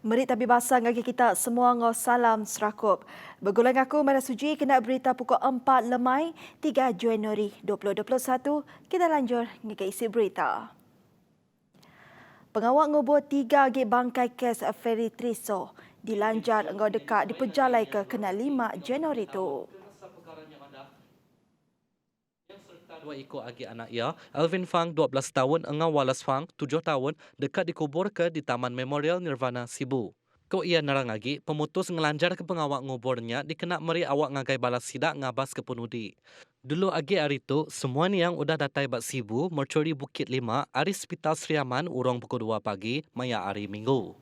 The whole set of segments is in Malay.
Merit tapi basah ngagi kita semua ngau salam serakup. Bergulang aku Mara Suji kena berita pukul 4 lemai 3 Januari 2021. Kita lanjut ngagi isi berita. Pengawal ngubur 3 gig bangkai kes Ferry Triso dilanjar ngau dekat diperjalai ke kena 5 Januari itu. Dua ikut agi anak ia, Alvin Fang 12 tahun, engau Wallace Fang 7 tahun, dekat dikubur ke di Taman Memorial Nirvana Sibu. Ko ia narang lagi, pemutus ngelanjar ke pengawak nguburnya dikena meri awak ngagai balas sidak ngabas ke penudi. Dulu agi hari tu, semua ni yang udah datai bat Sibu, Mercuri Bukit 5, hari Hospital Sri Aman, urang pukul 2 pagi, maya hari Minggu.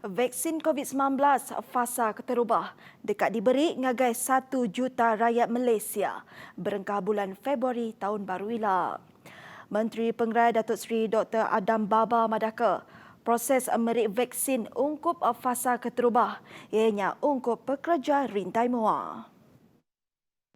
Vaksin COVID-19 fasa keterubah dekat diberi ngagai 1 juta rakyat Malaysia berengkah bulan Februari tahun baru ila. Menteri Pengerai Datuk Seri Dr. Adam Baba Madaka proses merik vaksin ungkup fasa keterubah ianya ungkup pekerja rintai mua.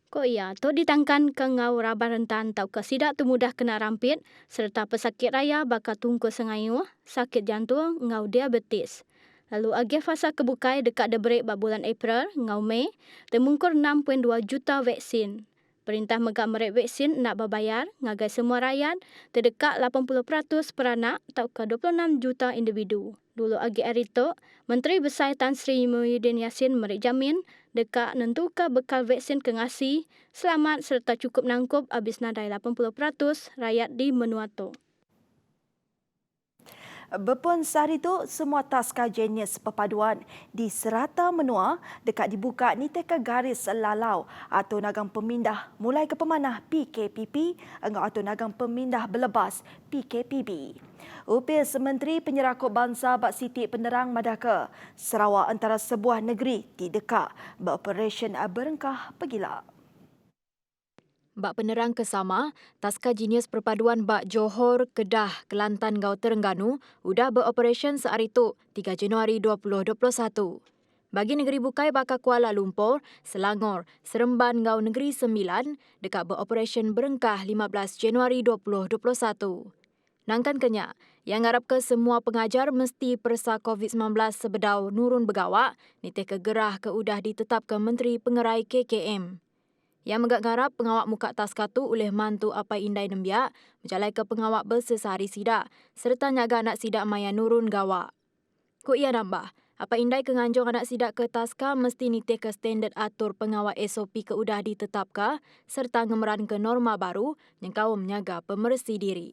Ko ia, to ditangkan ke ngau raba rentan tau ke sidak tu mudah kena rampit serta pesakit raya bakal tungku sengayu, sakit jantung, ngau diabetes. Lalu agi fasa kebukai dekat debrik bak bulan April, ngau Mei, temungkur 6.2 juta vaksin. Perintah megak merik vaksin nak berbayar, ngagai semua rakyat, terdekat 80% peranak tau ke 26 juta individu. Dulu agi hari tu, Menteri Besar Tan Sri Muhyiddin Yassin merik jamin dekat nentukan bekal vaksin ke ngasi, selamat serta cukup nangkup habis nadai 80% rakyat di menua tu. Berpun sehari itu, semua taska jenis perpaduan di serata menua dekat dibuka ni teka garis lalau atau nagang pemindah mulai ke pemanah PKPP atau nagang pemindah belebas PKPB. Upis Menteri Penyerakut Bangsa Bak Siti Penerang Madaka, Sarawak antara sebuah negeri di dekat beroperasi berengkah pegila. Bak penerang kesama, taska jenis perpaduan Bak Johor, Kedah, Kelantan, Gau Terengganu udah beroperasi sehari tu 3 Januari 2021. Bagi negeri bukai bakal Kuala Lumpur, Selangor, Seremban, Gau Negeri Sembilan dekat beroperasi berengkah 15 Januari 2021. Nangkan kenyak, yang ngarap ke semua pengajar mesti persa COVID-19 sebedau nurun begawak, nitih kegerah ke udah ditetapkan Menteri Pengerai KKM. Yang megak garap pengawak muka taska tu oleh mantu Apai Indai Nembiak menjalai ke pengawak bersesari sidak serta nyaga anak sidak maya nurun gawak. Ku ia nambah, Apai Indai kenganjong anak sidak ke taska mesti nitih ke standard atur pengawak SOP ke udah ditetapkan serta ngemeran ke norma baru yang kau menyaga pemersi diri.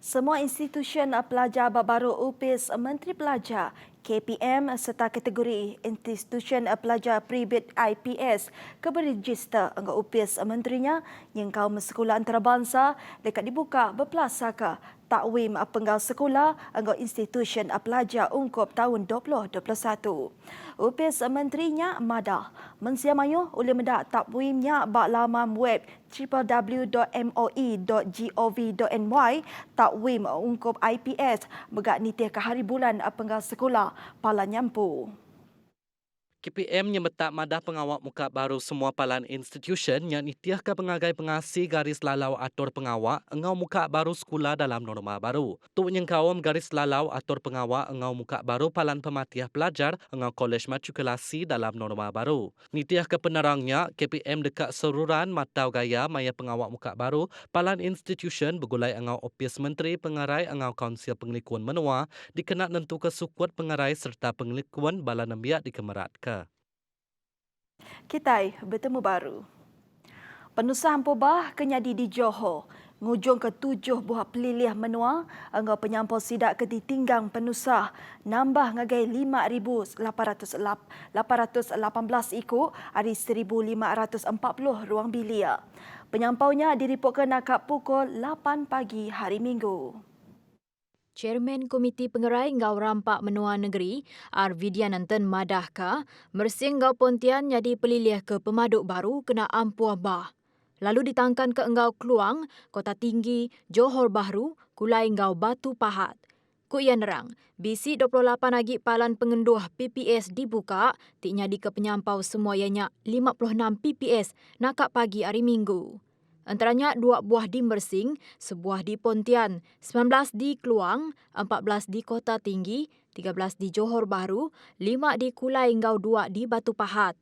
Semua institusi pelajar baru upis Menteri Pelajar KPM serta kategori institusi pelajar pribit IPS ke berregister angga upis menterinya yang kaum sekolah antarabangsa dekat dibuka berpelasaka takwim penggal sekolah angga institusi pelajar ungkup tahun 2021. Upis menterinya madah mensiamayu oleh mendak takwimnya bak laman web www.moi.gov.my takwim ungkup IPS megak nitih ke hari bulan penggal sekolah pala nyampu. KPM nyemetak madah pengawak muka baru semua palan institution yang nitiah ke pengagai pengasi garis lalau atur pengawak engau muka baru sekolah dalam norma baru. Tu nyengkawam garis lalau atur pengawak engau muka baru palan pematiah pelajar engau kolej matrikulasi dalam norma baru. Nitiah ke penerangnya, KPM dekat seruran matau gaya maya pengawak muka baru palan institution bergulai engau opis menteri pengarai engau kaunsil pengelikuan menua dikena nentu ke sukuat pengarai serta pengelikuan bala nembiak dikemerat ke. Kitai bertemu baru. Penusahan pobah kenyadi di Johor. Ngujung ke 7 buah pelilih menua, angga penyampau sidak ke ditinggang penusah nambah ngagai 5,818 ikut hari 1,540 ruang bilik. Penyampaunya diripotkan akak pukul 8 pagi hari Minggu. Chairman Komiti Pengerai Ngau Rampak Menua Negeri, R. Vidyanathan Madahka, mersing Ngau Pontian jadi pelilih ke pemaduk baru kena ampuah bah. Lalu ditangkan ke Engau Keluang, Kota Tinggi, Johor Bahru, Kulai Engau Batu Pahat. Ku ia nerang, bisi 28 lagi palan pengenduh PPS dibuka, tiknya di ke penyampau semua ianya 56 PPS nakak pagi hari Minggu. Antaranya 2 buah di Mersing, sebuah di Pontian, 19 di Keluang, 14 di Kota Tinggi, 13 di Johor Bahru, 5 di Kulai Engau 2 di Batu Pahat.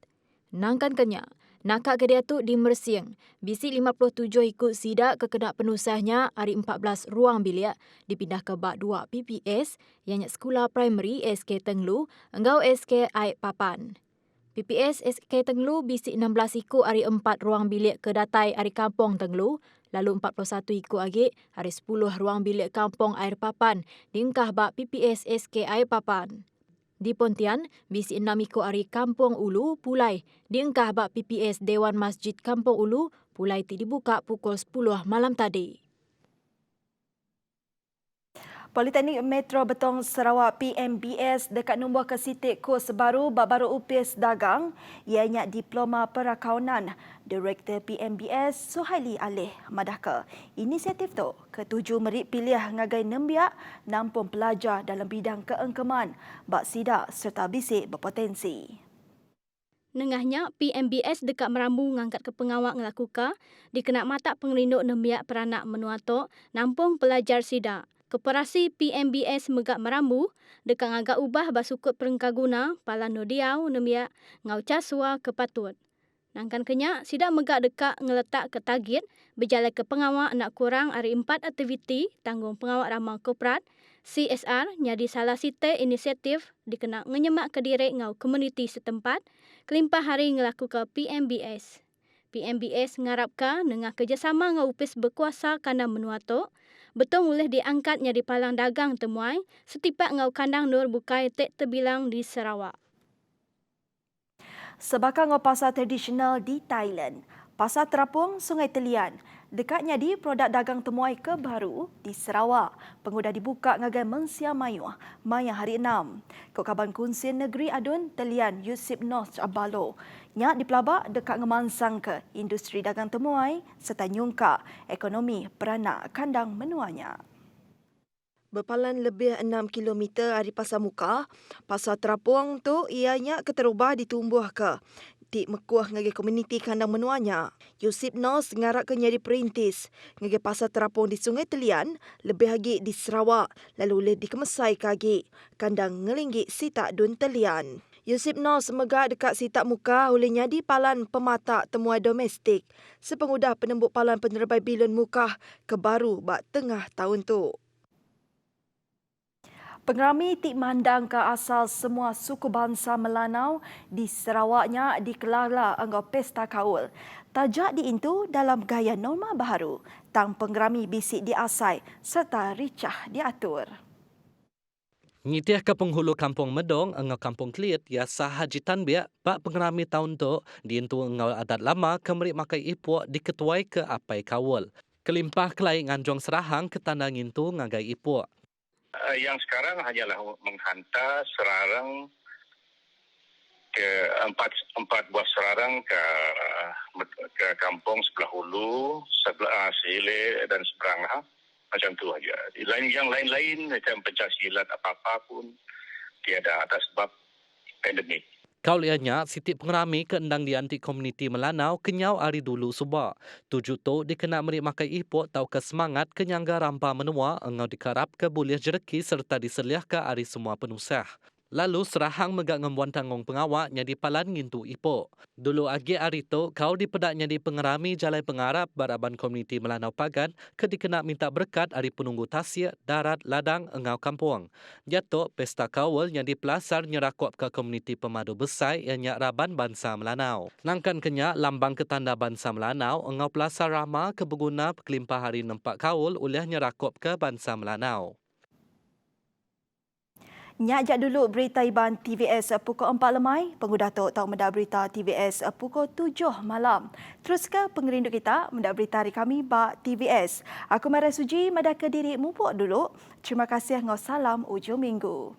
Nangkan kenya, nakak kedai tu di Mersing, bisi 57 ikut sidak kekenak penusahnya hari 14 ruang bilik dipindah ke bak 2 PPS yang sekolah primary SK Tenglu, Engau SK Aik Papan. PPS SK Tenglu bisi 16 ikut hari 4 ruang bilik ke Datai hari Kampung Tenglu, lalu 41 ikut lagi hari 10 ruang bilik Kampung Air Papan diengkah bak PPS SK Air Papan. Di Pontian, bisi 6 ikut hari Kampung Ulu, Pulai, diengkah bak PPS Dewan Masjid Kampung Ulu, Pulai dibuka pukul 10 malam tadi. Politeknik Metro Betong Sarawak PMBS dekat nombor ke sitik kos baru baru upis dagang ianya Diploma Perakaunan. Direktur PMBS Suhaili Alih madahka inisiatif tu ketujuh merit pilih ngagai nembiak nampung pelajar dalam bidang keengkeman, bak sidak serta bisik berpotensi. Nengahnya, PMBS dekat Merambu ngangkat ke pengawak ngelakukan dikenak mata pengerinduk nembiak peranak menuatok nampung pelajar sidak. Koperasi PMBS Megak Merambu dekat ngagak ubah basukut perengkaguna pala nodiau nembiak ngau casua kepatut. Nangkan kenyak, sidak megak dekat ngeletak ke target berjalan ke pengawak nak kurang hari 4 aktiviti tanggung pengawak ramah korporat CSR nyadi salah site inisiatif dikenak ngenyemak ke diri ngau komuniti setempat kelimpah hari ngelaku ke PMBS. PMBS ngarapkan dengan kerjasama ngau upis berkuasa kandang menuatok betul boleh diangkat nyadi palang dagang temuai setipak ngau kandang nur bukai tek terbilang di Sarawak. Sebakang ngau pasar tradisional di Thailand, Pasar Terapung Sungai Telian, dekatnya di produk dagang temuai ke baru di Sarawak. Pengudah dibuka ngagai Mensia Mayuh, Maya hari 6. Kaban Kunsin Negeri Adun Telian Yusip North Abalo. Nyak dipelabak dekat ngemansang ke industri dagang temuai serta nyungka ekonomi peranak kandang menuanya. Berpalan lebih 6 km dari Pasar Muka, Pasar Terapung tu ianya keterubah ditumbuh ke di mekuah ngagi komuniti kandang menuanya. Yusip Nos ngarak ke nyari perintis ngagi Pasar Terapung di Sungai Telian, lebih lagi di Sarawak, lalu boleh dikemesai kagi kandang ngelinggi Sitak Dun Telian. Yusip Nos megak dekat Sitak Muka oleh nyadi palan pematak temuai domestik sepengudah penembuk palan penerbai bilon muka ke baru bak tengah tahun tu. Pengerami Tik Mandang ke asal semua suku bangsa Melanau di Sarawaknya dikelara engkau pesta kaul. Tajak diintu dalam gaya norma baharu, tang pengerami bisik diasai serta ricah diatur. Ngitiah ke penghulu Kampung Medong, engau Kampung Kelit, ya sahajitan biak, bak pengerami tahun tu, diintu engau adat lama, kemerik makai ipuak diketuai ke apai kawal. Kelimpah kelai nganjong serahang ke tanda ngintu ngagai ipuak. Yang sekarang hanyalah menghantar serarang ke empat buah serarang ke kampung sebelah hulu, sebelah Sile dan seberang macam tu aja. Yang lain-lain macam pencaksilat apa-apa pun tiada atas sebab pandemik. Kau lihatnya, sitik pengerami ke endang di anti komuniti Melanau kenyau hari dulu subak. Tujuh tu dikena merik makai ipok tau ke semangat kenyangga rampa menua engau dikarap ke buliah jereki serta diseliah ke hari semua penusah. Lalu serahang megak ngembuan tanggung pengawak nyadi palan ngintu ipok. Dulu agi hari tu kau dipedak nyadi pengerami jalai pengarap baraban komuniti Melanau Pagan ke dikena minta berkat hari penunggu tasik darat ladang engau kampung. Jatuh pesta kawal nyadi pelasar nyerakop ke komuniti pemadu besar yang nyak raban bangsa Melanau. Nangkan kenyak lambang ketanda bangsa Melanau engau pelasar rama ke berguna kelimpah hari nempak kawal oleh nyerakop ke bangsa Melanau. Nyajak dulu berita Iban TVS pukul 4 lemai. Pengudah tu tahu mendak berita TVS pukul 7 malam. Terus ke pengerindu kita mendak berita hari kami bak TVS. Aku Mara Suji mendak ke diri mupuk dulu. Terima kasih ngau salam ujung minggu.